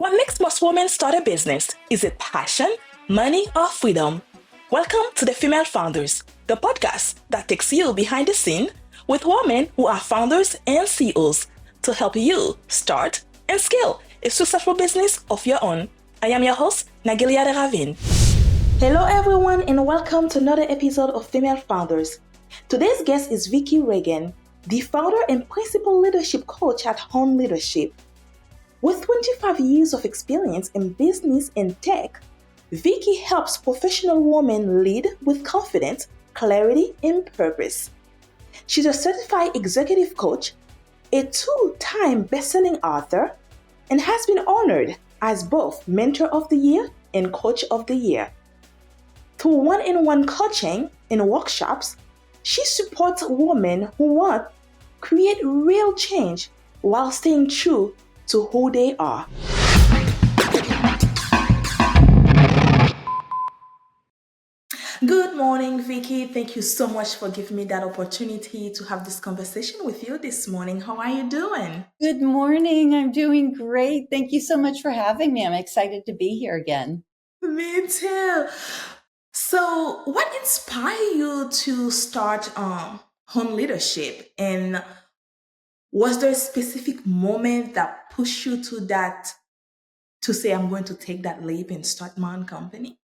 What makes most women start a business? Is it passion, money, or freedom? Welcome to the Female Founders, the podcast that takes you behind the scene with women who are founders and CEOs to help you start and scale a successful business of your own. I am your host, Nagilia de Ravin. Hello everyone and welcome to another episode of Female Founders. Today's guest is Vicky Regan, the founder and principal leadership coach at Home Leadership. With 25 years of experience in business and tech, Vicky helps professional women lead with confidence, clarity, and purpose. She's a certified executive coach, a two-time best-selling author, and has been honored as both Mentor of the Year and Coach of the Year. Through one-on-one coaching and workshops, she supports women who want to create real change while staying true to who they are. Good morning, Vicky. Thank you so much for giving me that opportunity to have this conversation with you this morning. How are you doing? Good morning. I'm doing great. Thank you so much for having me. I'm excited to be here again. Me too. So, what inspired you to start Home Leadership? And was there a specific moment that pushed you to say, I'm going to take that leap and start my own company?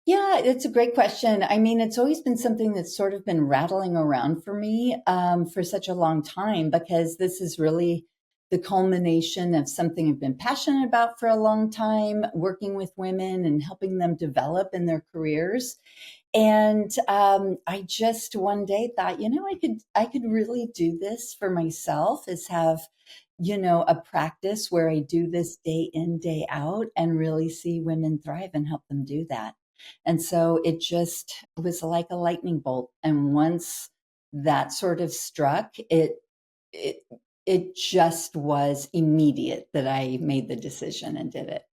Yeah, it's a great question. I mean, it's always been something that's sort of been rattling around for me for such a long time, because this is really the culmination of something I've been passionate about for a long time, working with women and helping them develop in their careers. And I just one day thought, I could really do this for myself, is have, a practice where I do this day in, day out, and really see women thrive and help them do that. And so it just was like a lightning bolt. And once that sort of struck, it just was immediate that I made the decision and did it.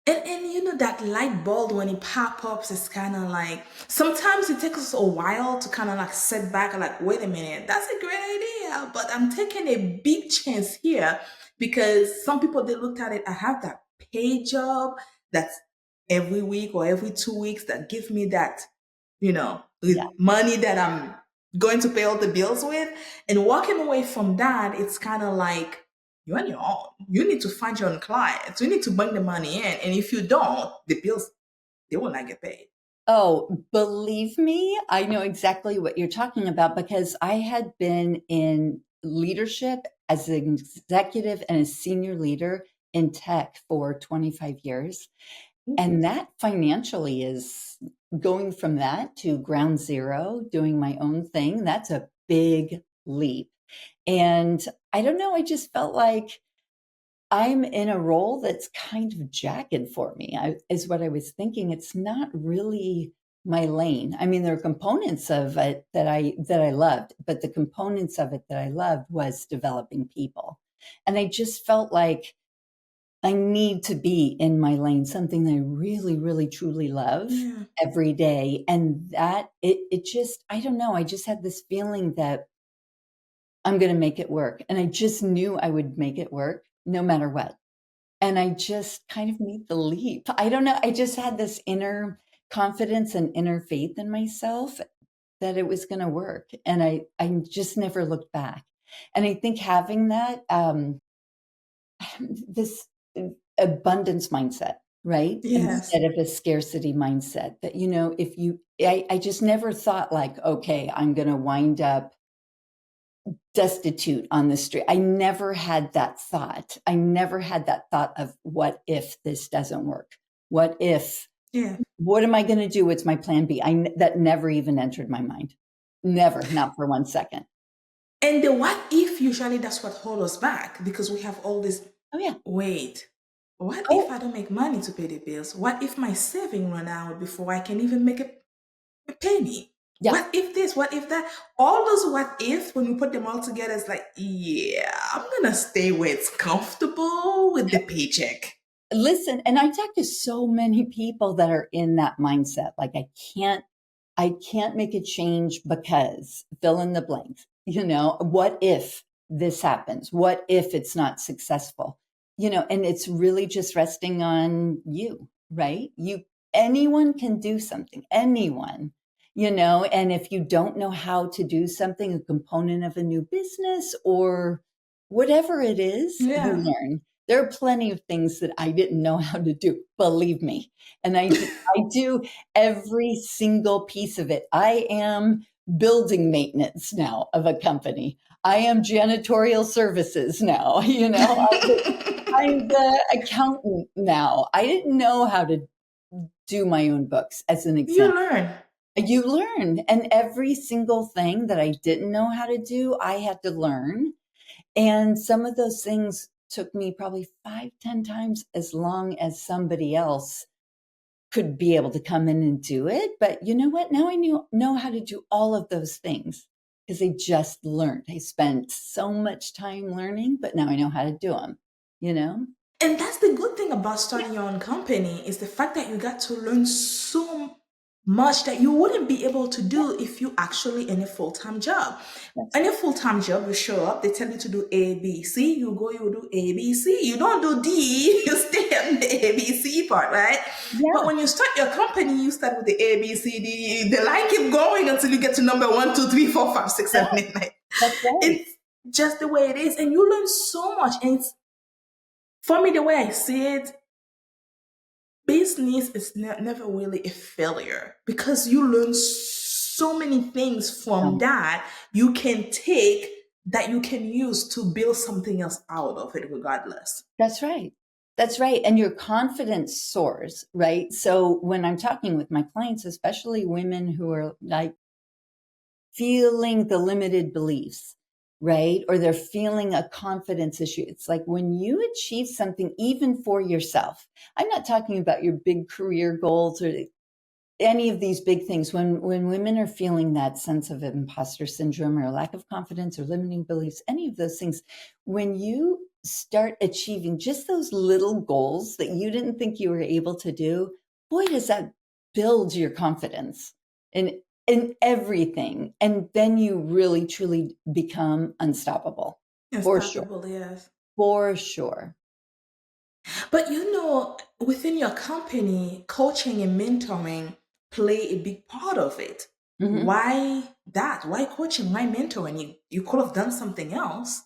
And that light bulb when it pop ups is kind of like, sometimes it takes us a while to kind of like sit back and like, wait a minute, that's a great idea, but I'm taking a big chance here, because some people, they looked at it, I have that paid job that's every week or every 2 weeks that give me that, money that I'm going to pay all the bills with. And walking away from that, it's kind of like, you're on your own. You need to find your own clients. You need to bring the money in. And if you don't, the bills, they will not get paid. Oh, believe me, I know exactly what you're talking about, because I had been in leadership as an executive and a senior leader in tech for 25 years. And that financially is going from that to ground zero, doing my own thing. That's a big leap. And I don't know, I just felt like I'm in a role that's kind of jagged for me, is what I was thinking. It's not really my lane. I mean, there are components of it that I loved, but the components of it that I loved was developing people. And I just felt like I need to be in my lane, something that I really, really, truly love every day. And that it just, I don't know, I just had this feeling that I'm going to make it work. And I just knew I would make it work no matter what. And I just kind of made the leap. I don't know. I just had this inner confidence and inner faith in myself that it was going to work. And I just never looked back. And I think having that, this abundance mindset, right? Yes. Instead of a scarcity mindset, that, I just never thought like, okay, I'm going to wind up destitute on the street. I never had that thought. I never had that thought of, what if this doesn't work? What if, what am I going to do? What's my plan B? That never even entered my mind. Never, not for 1 second. And the what if, usually that's what holds us back, because we have all this, wait, what if I don't make money to pay the bills? What if my saving run out before I can even make a penny? Yeah. What if this? What if that? All those what if, when you put them all together, it's like, I'm going to stay where it's comfortable with the paycheck. Listen, and I talk to so many people that are in that mindset. Like, I can't make a change because fill in the blanks. What if this happens? What if it's not successful? and it's really just resting on you, right? Anyone can do something, anyone, and if you don't know how to do something, a component of a new business or whatever it is, you Yeah. learn. There are plenty of things that I didn't know how to do, believe me. And I do every single piece of it. I am building maintenance now of a company. I am janitorial services now, I'm the accountant now. I didn't know how to do my own books, as an You example. learn. You learn. And every single thing that I didn't know how to do, I had to learn. And some of those things took me probably 5, 10 times as long as somebody else could be able to come in and do it. But you know what? Now I know how to do all of those things because I just learned. I spent so much time learning, but now I know how to do them, you know? And that's the good thing about starting your own company is the fact that you got to learn so much that you wouldn't be able to do if you actually in a full-time job. That's In a full-time job, you show up, they tell you to do A, B, C, you go, you do A, B, C. You don't do D, you stay on the A, B, C part, right? But Yeah, when you start your company, you start with the A, B, C, D. The line keep going until you get to number one, two, three, four, five, six, yeah, seven, eight, nine. that's right. It's just the way it is. And you learn so much. And it's, for me, the way I see it, business is never really a failure because you learn so many things from So that you can take that you can use to build something else out of it regardless. that's right. That's right. And your confidence soars, right? So when I'm talking with my clients, especially women who are like feeling the limited beliefs, right? Or they're feeling a confidence issue. It's like when you achieve something, even for yourself, I'm not talking about your big career goals or any of these big things. When women are feeling that sense of imposter syndrome or lack of confidence or limiting beliefs, any of those things, when you start achieving just those little goals that you didn't think you were able to do, boy, does that build your confidence in everything. And then you really truly become unstoppable. For sure. Unstoppable, yes. For sure. But within your company, coaching and mentoring play a big part of it. Mhm. Why that? Why coaching? Why mentoring? You could have done something else.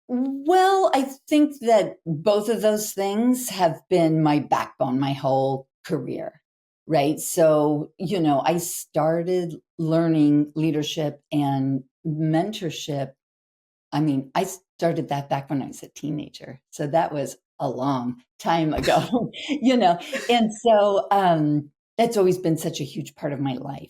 Well, I think that both of those things have been my backbone my whole career, right? So, I started learning leadership and mentorship. I mean, I started that back when I was a teenager. So that was a long time ago, and so that's always been such a huge part of my life.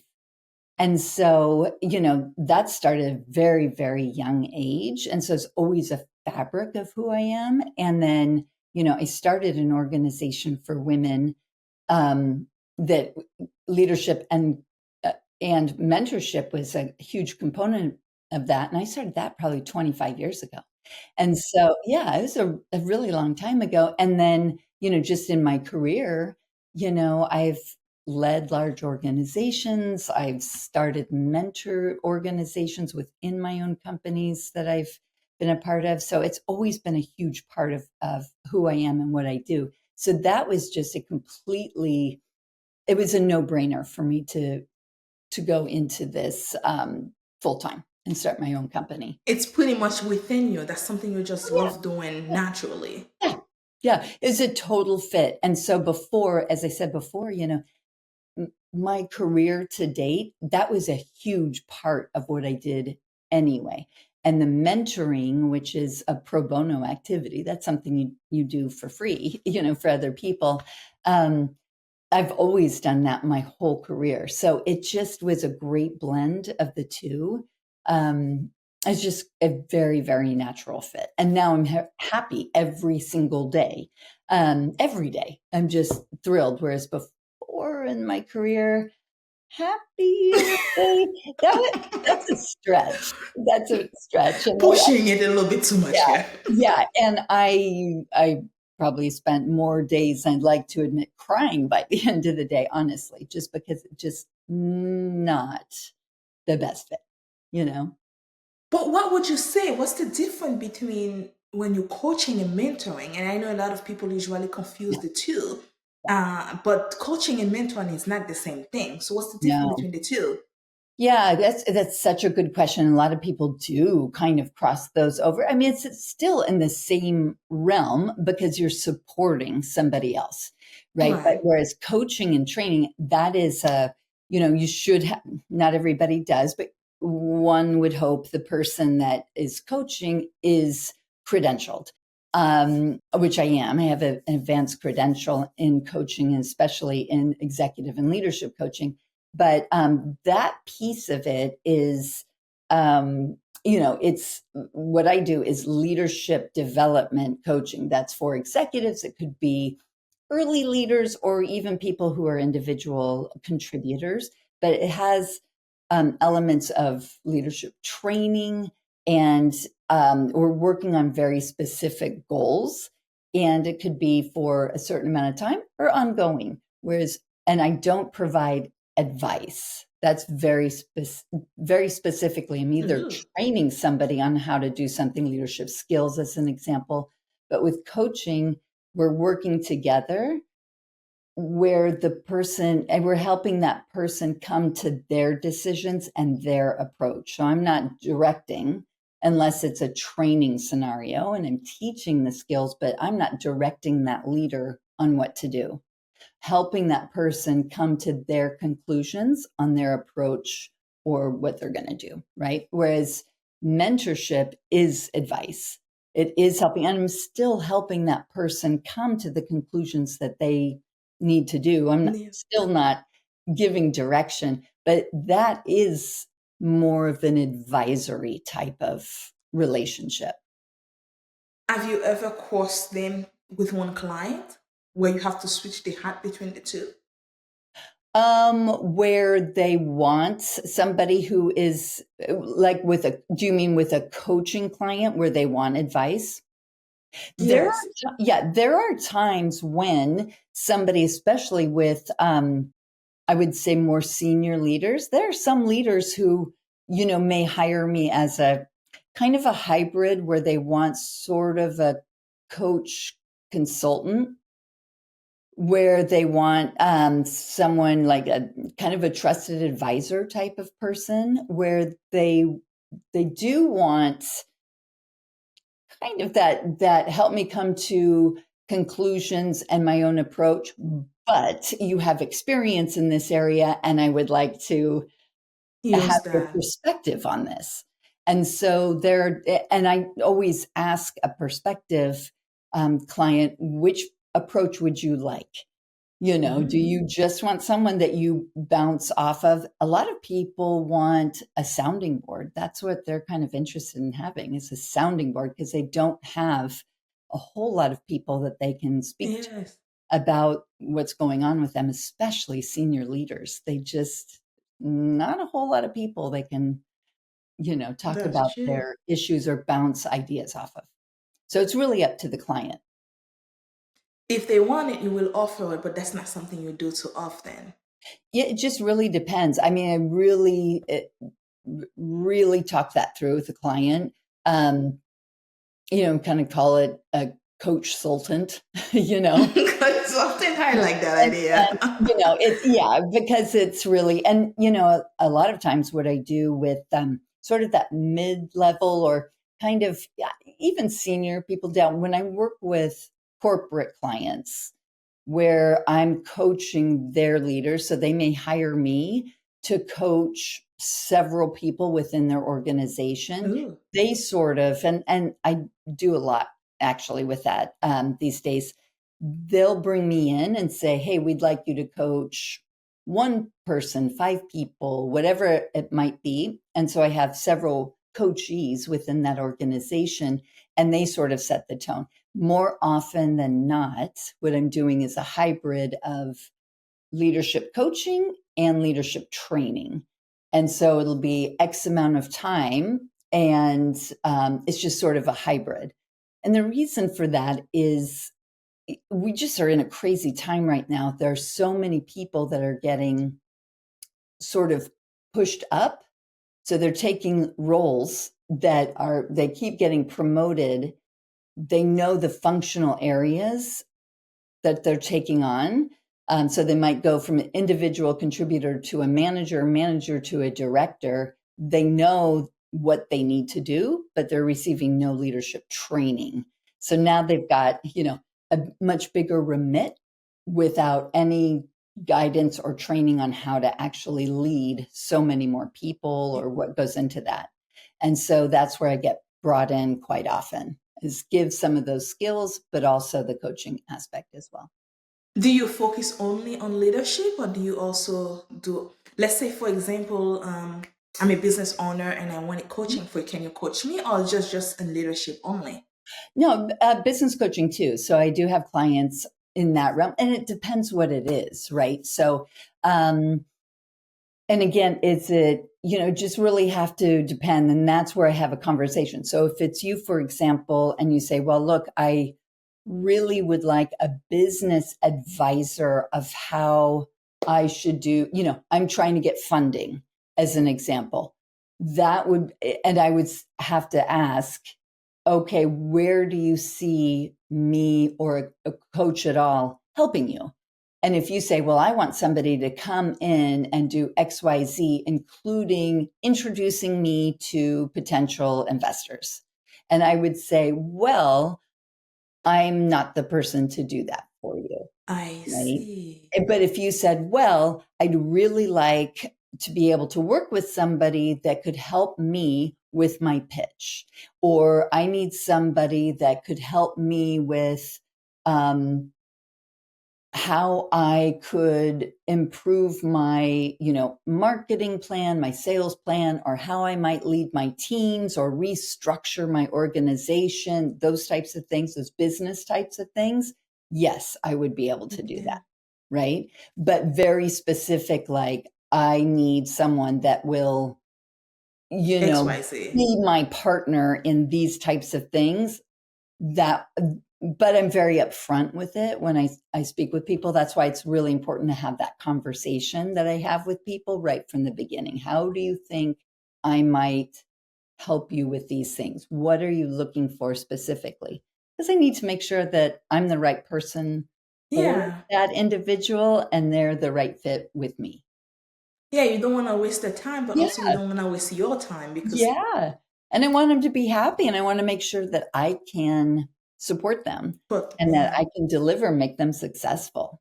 And so, that started at a very, very young age. And so it's always a fabric of who I am. And then, I started an organization for women that leadership and mentorship was a huge component of that. And I started that probably 25 years ago. And so, yeah, it was a really long time ago. And then, just in my career, I've led large organizations. I've started mentor organizations within my own companies that I've been a part of. So it's always been a huge part of who I am and what I do. So that was just it was a no-brainer for me to go into this full time and start my own company. It's pretty much within you. That's something you just Oh, love doing naturally. yeah, yeah, yeah. It's a total fit. And so before, as I said before, my career to date, that was a huge part of what I did anyway. And the mentoring, which is a pro bono activity, that's something you do for free, for other people. I've always done that my whole career. So it just was a great blend of the two. It's just a very, very natural fit. And now I'm happy every single day. Every day. I'm just thrilled. Whereas before in my career, happy every day, that's a stretch. That's a stretch. And Pushing it a little bit too much yeah, here. yeah, and I probably spent more days I'd like to admit crying by the end of the day, honestly, just because it's just not the best fit, you know? But what would you say? What's the difference between when you're coaching and mentoring, and I know a lot of people usually confuse Yeah. the two, but coaching and mentoring is not the same thing. So what's the difference No. between the two? Yeah, that's such a good question. A lot of people do kind of cross those over. I mean, it's still in the same realm because you're supporting somebody else, right? But Right. whereas coaching and training, that is you should have, not everybody does, but one would hope the person that is coaching is credentialed, which I am. I have an advanced credential in coaching, and especially in executive and leadership coaching. But that piece of it is, it's what I do is leadership development coaching. That's for executives. It could be early leaders or even people who are individual contributors, but it has elements of leadership training, and we're working on very specific goals. And it could be for a certain amount of time or ongoing. And I don't provide advice. That's very specifically. I'm either Ooh. training somebody on how to do something, leadership skills as an example, but with coaching, we're working together where the person, and we're helping that person come to their decisions and their approach. So I'm not directing unless it's a training scenario and I'm teaching the skills, but I'm not directing that leader on what to do, helping that person come to their conclusions on their approach or what they're going to do, right? Whereas mentorship is advice. It is helping, and I'm still helping that person come to the conclusions that they need to do. Yeah. Still not giving direction, but that is more of an advisory type of relationship. Have you ever crossed them with one client where you have to switch the hat between the two? Where they want somebody who is like do you mean with a coaching client where they want advice? Yes. There are times when somebody, especially with, I would say more senior leaders, there are some leaders who, may hire me as a kind of a hybrid where they want sort of a coach consultant, where they want someone like a kind of a trusted advisor type of person, where they do want kind of that help me come to conclusions and my own approach, but you have experience in this area and I would like to have Use your that. perspective on this. And so and I always ask a prospective client, which approach would you like? Do Mm. you just want someone that you bounce off of? A lot of people want a sounding board. That's what they're kind of interested in having, is a sounding board, because they don't have a whole lot of people that they can speak to Yes, about what's going on with them, especially senior leaders. Not a whole lot of people they can, talk that's about true. their issues or bounce ideas off of. So it's really up to the client. If they want it, you will offer it, but that's not something you do too often. Yeah, it just really depends. I mean, really talk that through with the client. Um, kind of call it a coach sultant, you know. Consulting, I like that idea. And, because it's really, and a lot of times what I do with sort of that mid-level or kind of, yeah, even senior people down, when I work with corporate clients where I'm coaching their leaders, so they may hire me to coach several people within their organization. Ooh. They sort of, and I do a lot actually with that these days. They'll bring me in and say, "Hey, we'd like you to coach one person, five people, whatever it might be." And so I have several coachees within that organization, and they sort of set the tone. More often than not, what I'm doing is a hybrid of leadership coaching and leadership training. And so it'll be X amount of time, and it's just sort of a hybrid. And the reason for that is we just are in a crazy time right now. There are so many people that are getting sort of pushed up. So they're taking roles they keep getting promoted they know the functional areas that they're taking on. So they might go from an individual contributor to a manager to a director. They know what they need to do, but they're receiving no leadership training. So now they've got, a much bigger remit without any guidance or training on how to actually lead so many more people or what goes into that. And so that's where I get brought in quite often, is give some of those skills, but also the coaching aspect as well. Do you focus only on leadership, or do you also do, let's say, for example, I'm a business owner and I wanted coaching for, can you coach me, or just in leadership only? No, business coaching too. So I do have clients in that realm, and it depends what it is, right? So, and again, just really have to depend. And that's where I have a conversation. So if it's you, for example, and you say, well, look, I really would like a business advisor of how I should do, I'm trying to get funding as an example. And I would have to ask, okay, where do you see me or a coach at all helping you? And if you say, well, I want somebody to come in and do XYZ, including introducing me to potential investors. And I would say, well, I'm not the person to do that for you. I Right. see. But if you said, well, I'd really like to be able to work with somebody that could help me with my pitch, or I need somebody that could help me with how I could improve my, marketing plan, my sales plan, or how I might lead my teams or restructure my organization, those types of things, those business types of things. Yes, I would be able to do that. Right. But very specific, like I need someone that will, XYZ. be my partner in these types of things. But I'm very upfront with it when I speak with people. That's why it's really important to have that conversation that I have with people right from the beginning. How do you think I might help you with these things? What are you looking for specifically? Because I need to make sure that I'm the right person for Yeah. that individual and they're the right fit with me. Yeah, you don't want to waste their time, but Yeah. also you don't want to waste your time because Yeah. And I want them to be happy, and I want to make sure that I can support them but and that yeah, I can deliver, make them successful.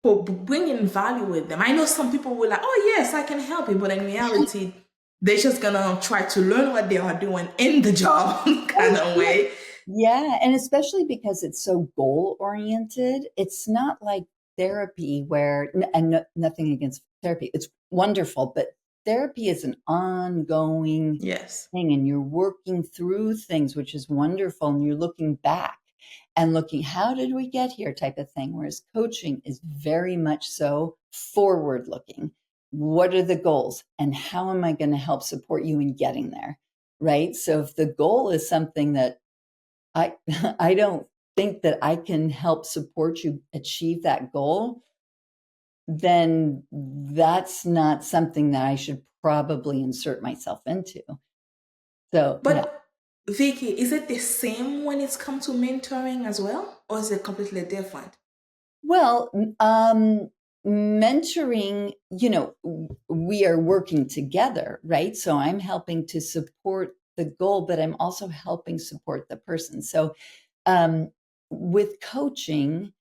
but bringing value with them. I know some people will like, oh yes, I can help you, but in reality, they're just gonna try to learn what they are doing in the job kind Oh, of yeah. way. Yeah, and especially because it's so goal oriented. It's not like therapy where, and nothing against therapy, it's wonderful, but therapy is an ongoing Yes. thing and you're working through things, which is wonderful. And you're looking back and looking, how did we get here type of thing? Whereas coaching is very much so forward looking. What are the goals and how am I going to help support you in getting there? Right. So if the goal is something that I, I don't think that I can help support you achieve that goal, then that's not something that I should probably insert myself into. So, yeah. But Vicky, is it the same when it's come to mentoring as well, or is it completely different? Well, mentoring, we are working together, right? So I'm helping to support the goal, but I'm also helping support the person. So um, with coaching,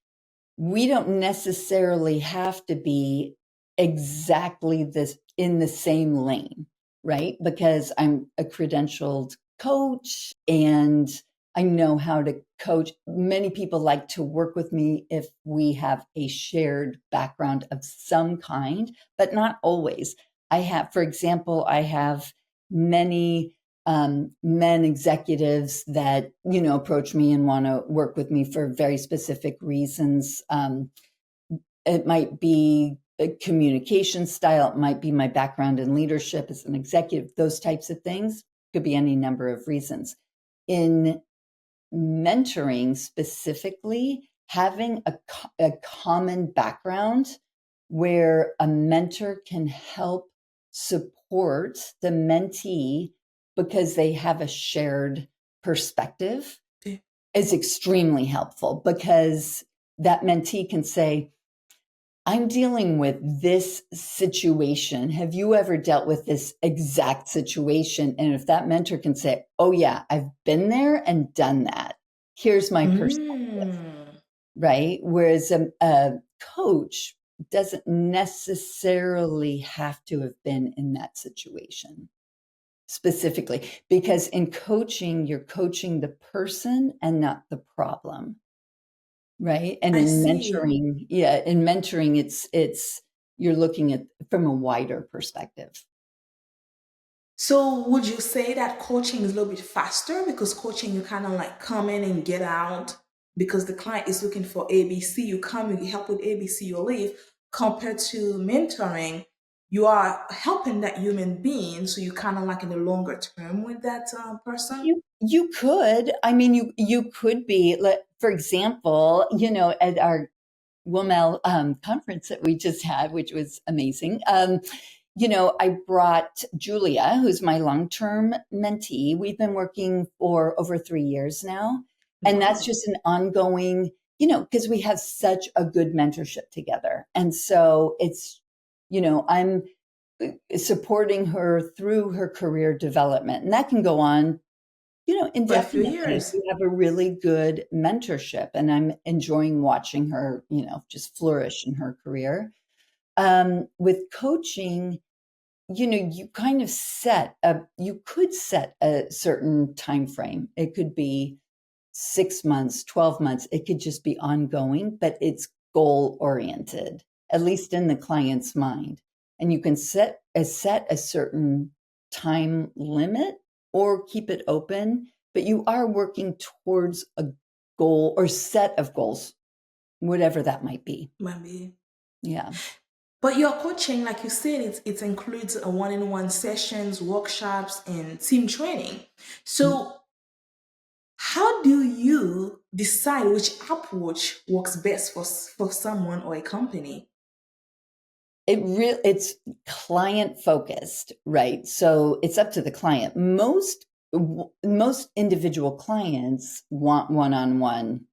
we don't necessarily have to be exactly this in the same lane, right? Because I'm a credentialed coach and I know how to coach. Many people like to work with me if we have a shared background of some kind, but not always. For example, I have many men executives that approach me and want to work with me for very specific reasons. It might be a communication style, it might be my background in leadership as an executive, those types of things. Could be any number of reasons. In mentoring specifically, having a common background where a mentor can help support the mentee because they have a shared perspective is extremely helpful, because that mentee can say, I'm dealing with this situation. Have you ever dealt with this exact situation? And if that mentor can say, oh yeah, I've been there and done that. Here's my perspective, right? Whereas a coach doesn't necessarily have to have been in that situation specifically, because in coaching, you're coaching the person and not the problem. Right. And I in see. mentoring, it's you're looking at from a wider perspective. So would you say that coaching is a little bit faster because coaching you kind of like come in and get out because the client is looking for ABC, you come, you help with ABC, you leave, compared to mentoring, you are helping that human being, so you kind of like in the longer term with that person. You could, I mean, you could be, for example, at our WOMEL conference that we just had, which was amazing. I brought Julia, who's my long-term mentee. We've been working for over 3 years now. And that's Wow. just an ongoing, because we have such a good mentorship together. And so it's, I'm supporting her through her career development. And that can go on, For a few indefinitely, if years. you have a really good mentorship. And I'm enjoying watching her, just flourish in her career. With coaching, you kind of you could set a certain time frame. It could be 6 months, 12 months. It could just be ongoing, but it's goal oriented, at least in the client's mind. And you can set a certain time limit or keep it open, but you are working towards a goal or set of goals, whatever that might be. Maybe. Yeah. But your coaching, like you said, it includes a one-on-one sessions, workshops, and team training. So how do you decide which approach works best for someone or a company? It's client focused, right? So it's up to the client. Most individual clients want one-on-one,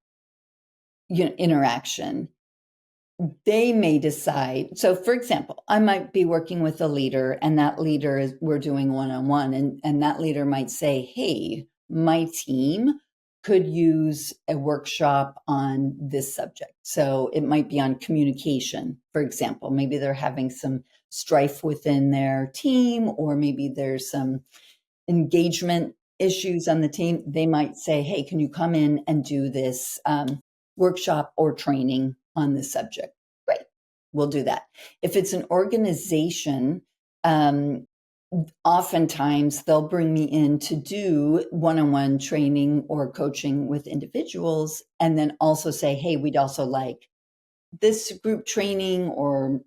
interaction. They may decide. So for example, I might be working with a leader, and that leader we're doing one-on-one, and that leader might say, hey, my team could use a workshop on this subject. So it might be on communication, for example. Maybe they're having some strife within their team, or maybe there's some engagement issues on the team. They might say, hey, can you come in and do this workshop or training on this subject? Great, we'll do that. If it's an organization, oftentimes they'll bring me in to do one-on-one training or coaching with individuals, and then also say, hey, we'd also like this group training or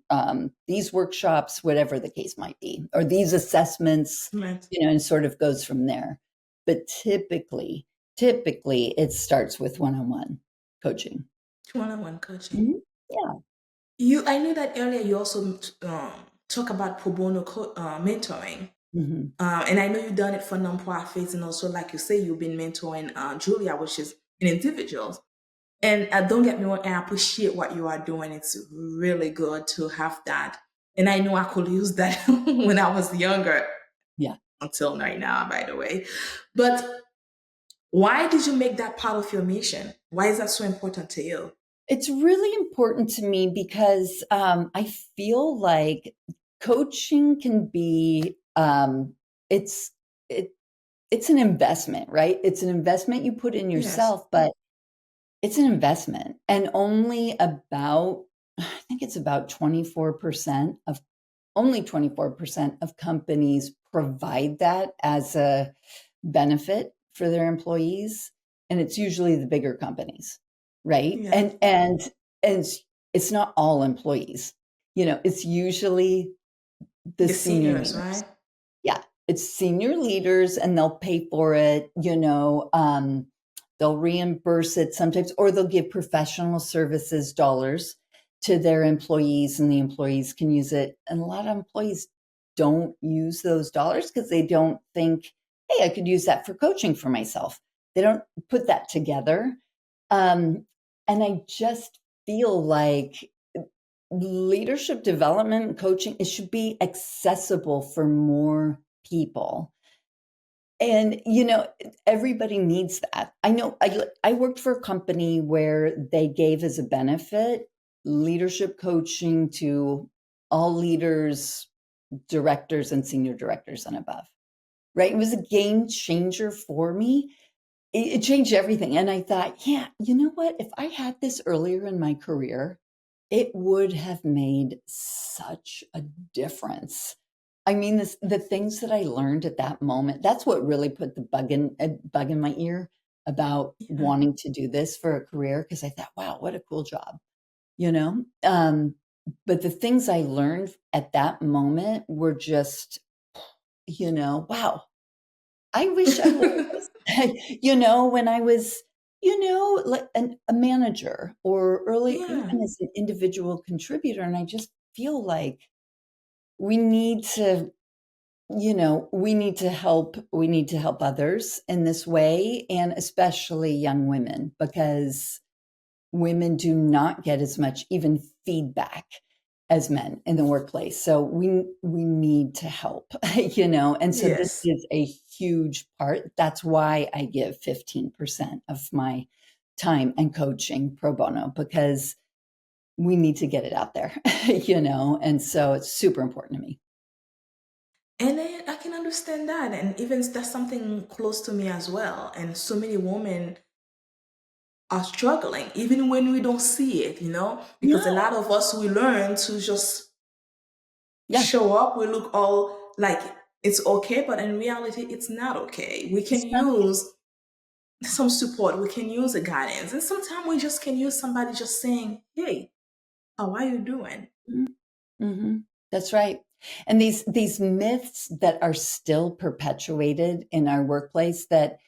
these workshops, whatever the case might be, or these assessments, Right. and sort of goes from there. But typically it starts with one-on-one coaching. One-on-one coaching. Mhm. Yeah. I knew that earlier. You also talk about pro bono mentoring, Hmm. and I know you've done it for nonprofits, and also, like you say, you've been mentoring Julia, which is in individuals. And don't get me wrong, I appreciate what you are doing. It's really good to have that. And I know I could use that when I was younger, Yeah. until right now, by the way. But why did you make that part of your mission? Why is that so important to you? It's really important to me because I feel like coaching can be it's it it's an investment, right? It's an investment you put in Yes. yourself, but it's an investment. And I think it's about 24% of companies provide that as a benefit for their employees. And it's usually the bigger companies, right? Yes. And it's not all employees. It's usually the The senior seniors, leaders. right? Yeah, it's senior leaders, and they'll pay for it. They'll reimburse it sometimes, or they'll give professional services dollars to their employees, and the employees can use it. And a lot of employees don't use those dollars because they don't think, hey, I could use that for coaching for myself. put that together. And I just feel like leadership development coaching, it should be accessible for more people. And, everybody needs that. I know I worked for a company where they gave as a benefit leadership coaching to all leaders, directors, and senior directors and above, right? It was a game changer for me. It changed everything. And I thought, yeah, you know what? If I had this earlier in my career, it would have made such a difference. I mean, the things that I learned at that moment, that's what really put the bug in my ear about Yeah. wanting to do this for a career, because I thought, wow, what a cool job, you know? But the things I learned at that moment were just, wow, I wish I learned this, when I was, like a manager or early, Yeah. even as an individual contributor. And I just feel like we need to, we need to help others in this way, and especially young women, because women do not get as much even feedback as men in the workplace. So we need to help, and so this Yes. is a huge part. That's why I give 15% of my time and coaching pro bono, because we need to get it out there, and so it's super important to me. And then I can understand that. And even that's something close to me as well. And so many women are struggling, even when we don't see it, because a Yeah, lot of us, we learn to just yeah, show up, we look all like it's okay, but in reality, it's not okay. We can it's not. use some support, we can use a guidance, and sometimes we just can use somebody just saying, "Hey, how are you doing?" Mhm. That's right. And these myths that are still perpetuated in our workplace, that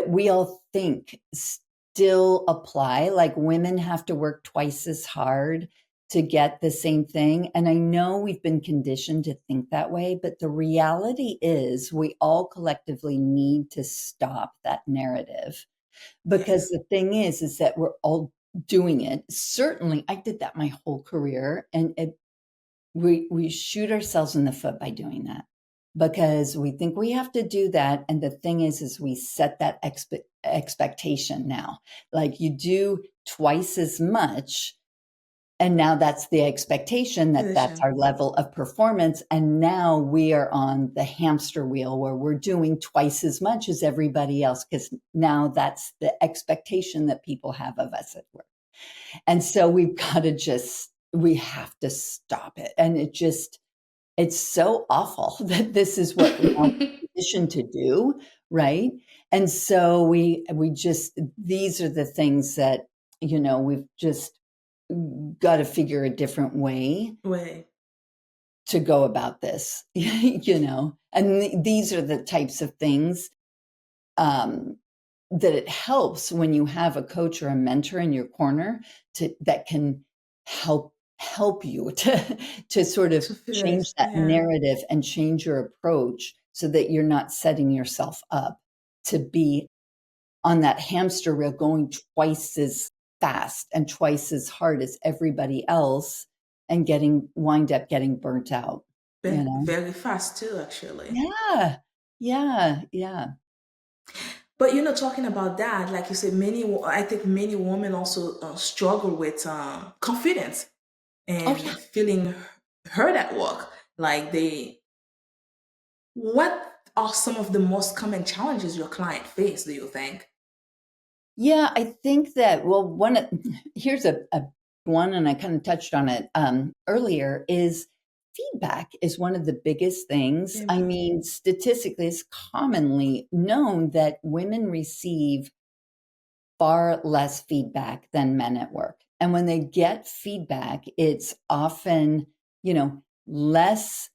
we all think still apply, like women have to work twice as hard to get the same thing. And I know we've been conditioned to think that way, but the reality is we all collectively need to stop that narrative, because Yes. the thing is that we're all doing it. Certainly, I did that my whole career, and we shoot ourselves in the foot by doing that, because we think we have to do that. And the thing is we set that expectation now, like you do twice as much, and now that's the expectation, that's Position. our level of performance. And now we are on the hamster wheel where we're doing twice as much as everybody else, because now that's the expectation that people have of us at work. And so we have to stop it. And it's so awful that this is what we're now positioned to do, right? And so these are the things that, we've just got to figure a different way Way. to go about this, and these are the types of things, um, that it helps when you have a coach or a mentor in your corner that can help you to sort of To change finish. that Yeah. narrative and change your approach, so that you're not setting yourself up to be on that hamster wheel going twice as fast and twice as hard as everybody else, and wind up getting burnt out, Very fast too, actually. yeah, yeah, yeah. But talking about that, like you said, I think many women also struggle with confidence Oh, and yeah. feeling heard at work. What are some of the most common challenges your client face, do you think? Yeah, I think that, well, here's a one, and I kind of touched on it earlier, is feedback is one of the biggest things. I Feedback. mean, statistically, it's commonly known that women receive far less feedback than men at work. And when they get feedback, it's often, less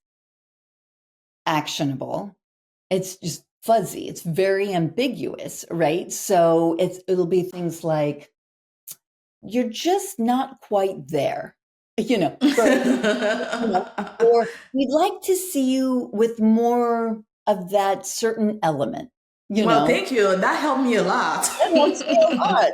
actionable. It's just fuzzy. It's very ambiguous, right? So it'll be things like, you're just not quite there, or we'd like to see you with more of that certain element, you Well, know? thank you. That helped me a lot. That helps me a lot.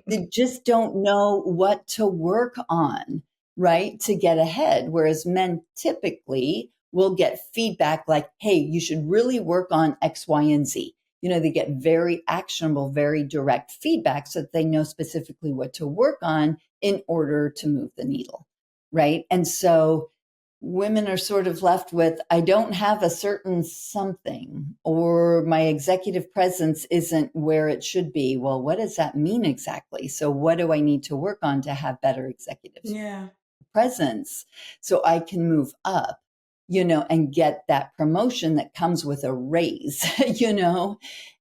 They just don't know what to work on, right? To get ahead. Whereas men typically will get feedback like, hey, you should really work on X, Y, and Z. They get very actionable, very direct feedback so that they know specifically what to work on in order to move the needle, right? And so women are sort of left with, I don't have a certain something, or my executive presence isn't where it should be. Well, what does that mean exactly? So what do I need to work on to have better executive Yeah. presence so I can move up, and get that promotion that comes with a raise,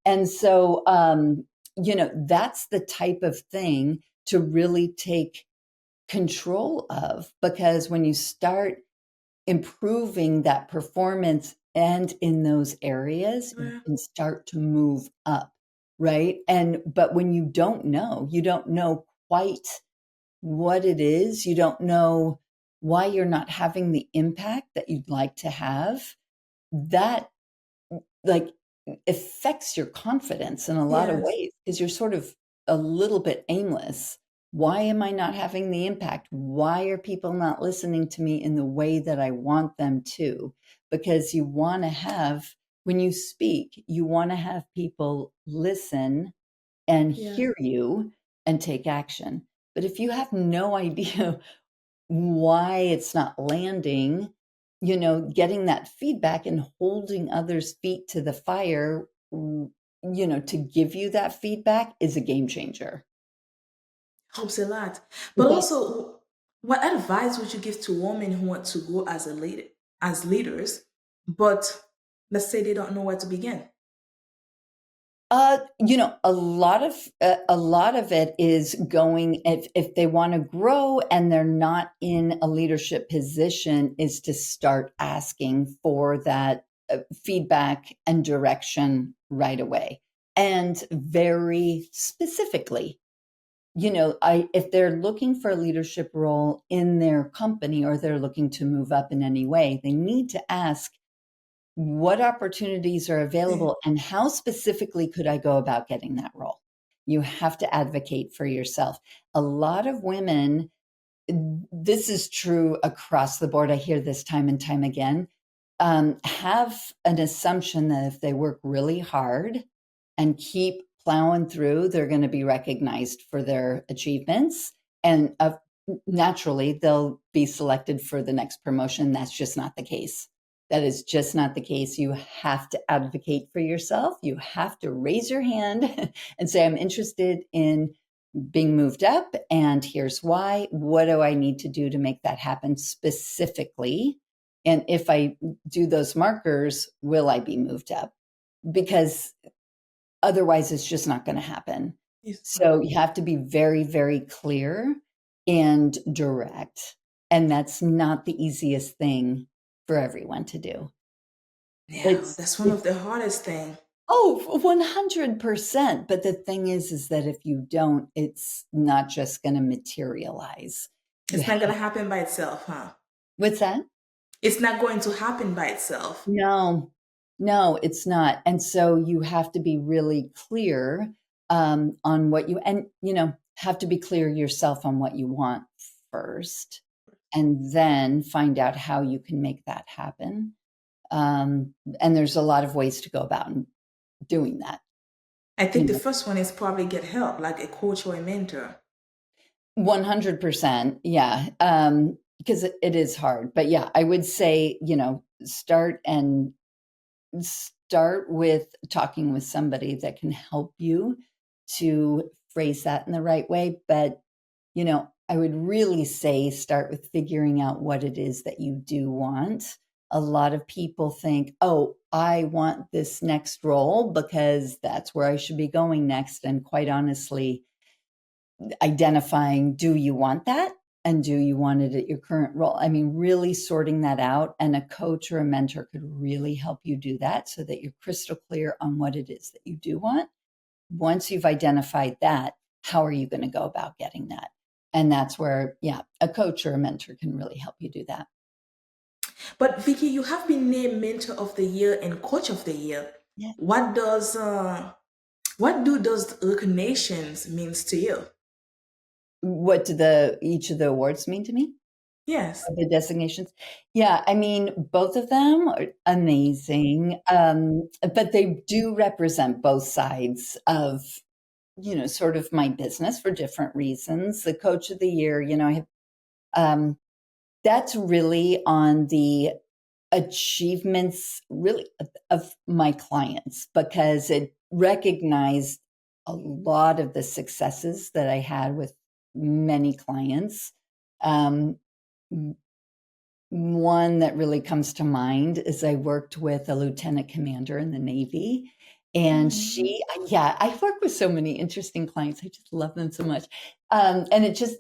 And so, that's the type of thing to really take control of, because when you start improving that performance and in those areas, you Yeah. can start to move up, right? But when you don't know quite what it is, you don't know why you're not having the impact that you'd like to have, that like affects your confidence in a lot of Yes. ways, because you're sort of a little bit aimless. Why am I not having the impact? Why are people not listening to me in the way that I want them to? Because you want to have, when you speak, you want to have people listen and Yes. hear you and take action. But if you have no idea why it's not landing, getting that feedback and holding others' feet to the fire, to give you that feedback is a game changer. Helps a lot. But Yeah. also, what advice would you give to women who want to grow as a leader, as leaders, but let's say they don't know where to begin? A lot of it is going, if they want to grow and they're not in a leadership position, is to start asking for that feedback and direction right away, and very specifically. If they're looking for a leadership role in their company, or they're looking to move up in any way, they need to ask, what opportunities are Yeah. available and how specifically could I go about getting that role? You have to advocate for yourself. A lot of women, this is true across the board, I hear this time and time again, have an assumption that if they work really hard and keep plowing through, they're going to be recognized for their achievements. And naturally, they'll be selected for the next promotion. That's just not the case. That is just not the case. You have to advocate for yourself. You have to raise your hand and say, I'm interested in being moved up, and here's why. What do I need to do to make that happen specifically? And if I do those markers, will I be moved up? Because otherwise, it's just not going to happen. Yes. So you have to be very, very clear and direct. And that's not the easiest thing for everyone to do. Yeah, It's, that's one it's of the hardest thing. Oh, 100%. But the thing is that if you don't, it's not just going to materialize. You It's not have, gonna happen by itself, huh? what's that? It's not going to happen by itself. No, no, it's not. And so you have to be really clear on what have to be clear yourself on what you want first, and then find out how you can make that happen. And there's a lot of ways to go about doing that. I You think the know, first one is probably get help, like a coach or a mentor. 100%. Yeah. Because it is hard. But yeah, I would say, start with talking with somebody that can help you to phrase that in the right way. But, I would really say start with figuring out what it is that you do want. A lot of people think, oh, I want this next role because that's where I should be going next. And quite honestly, identifying, do you want that? And do you want it at your current role? I mean, really sorting that out. And a coach or a mentor could really help you do that so that you're crystal clear on what it is that you do want. Once you've identified that, how are you going to go about getting that? And that's where, yeah, a coach or a mentor can really help you do that. But Vicky, you have been named Mentor of the Year and Coach of the Year. Yeah. What do those recognitions means to you? What do each of the awards mean to me? Yes. The designations? Yeah, I mean, both of them are amazing, but they do represent both sides of, sort of my business for different reasons. The Coach of the Year, I have, that's really on the achievements really of my clients because it recognized a lot of the successes that I had with many clients. Um, One that really comes to mind is I worked with a lieutenant commander in the Navy, and Mhm. I work with so many interesting clients. I just love them so much. And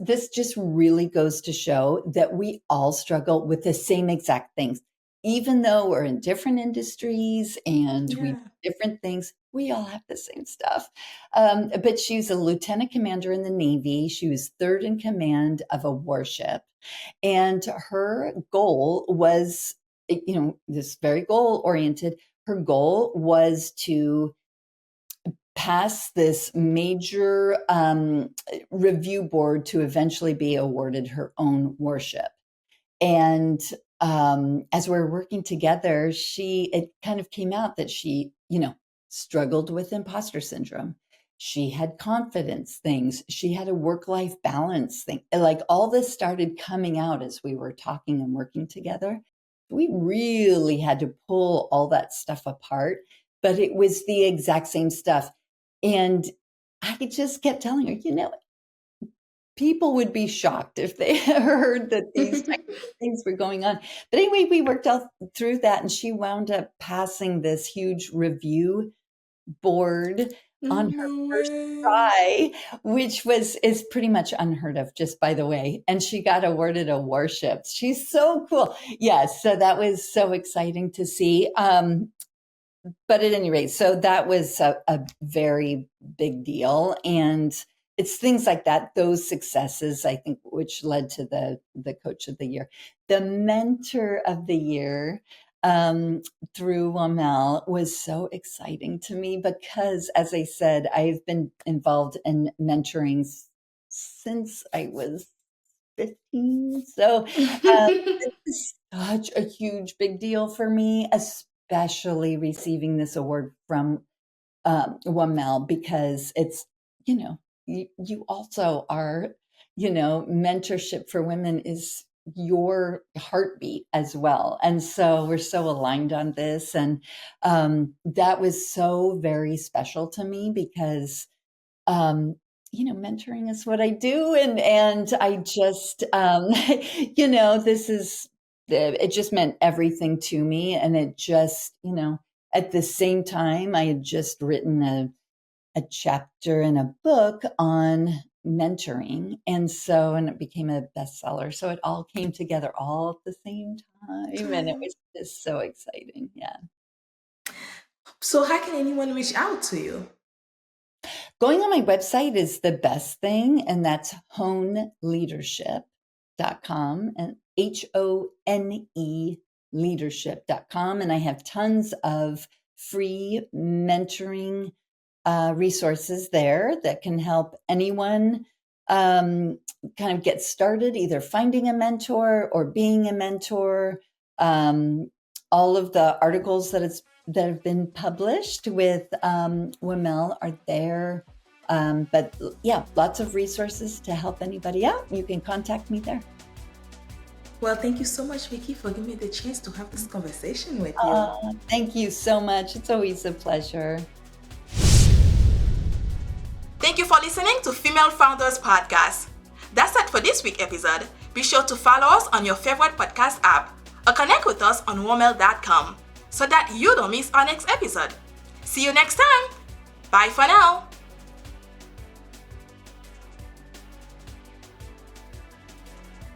this just really goes to show that we all struggle with the same exact things. Even though we're in different industries and we do Yeah. different things, we all have the same stuff. But she's a lieutenant commander in the Navy. She was third in command of a warship. And her goal was, this very goal oriented. Her goal was to pass this major review board to eventually be awarded her own warship. And as we were working together, it kind of came out that she, struggled with imposter syndrome. She had confidence things. She had a work-life balance thing. Like all this started coming out as we were talking and working together. We really had to pull all that stuff apart, but it was the exact same stuff. And I just kept telling her, people would be shocked if they heard that these types of things were going on. But anyway, we worked out through that, and she wound up passing this huge review board on her No first way. try, which is pretty much unheard of, just by the way. And she got awarded a warship. She's so cool. Yes, so that was so exciting to see. But at any rate, so that was a very big deal. And it's things like that, those successes, I think, which led to the Coach of the Year. The Mentor of the Year through WAML was so exciting to me because, as I said, I've been involved in mentoring since I was 15. So this is such a huge big deal for me, especially receiving this award from WAML because it's, you also are, mentorship for women is your heartbeat as well. And so we're so aligned on this. And that was so very special to me because mentoring is what I do, and I just, this is it just meant everything to me, and it just, at the same time, I had just written a chapter in a book on mentoring, and it became a bestseller. So it all came together all at the same time, and it Time. was just so exciting. Yeah. So how can anyone reach out to you? Going on my website is the best thing, and that's honeleadership.com and HONE leadership.com. And I have tons of free mentoring resources there that can help anyone kind of get started, either finding a mentor or being a mentor. All of the articles that have been published with WML are there. But yeah, lots of resources to help anybody out. You can contact me there. Well, thank you so much, Vicky, for giving me the chance to have this conversation with you. Thank you so much. It's always a pleasure. Thank you for listening to Female Founders Podcast. That's it for this week's episode. Be sure to follow us on your favorite podcast app or connect with us on womel.com so that you don't miss our next episode. See you next time. Bye for now.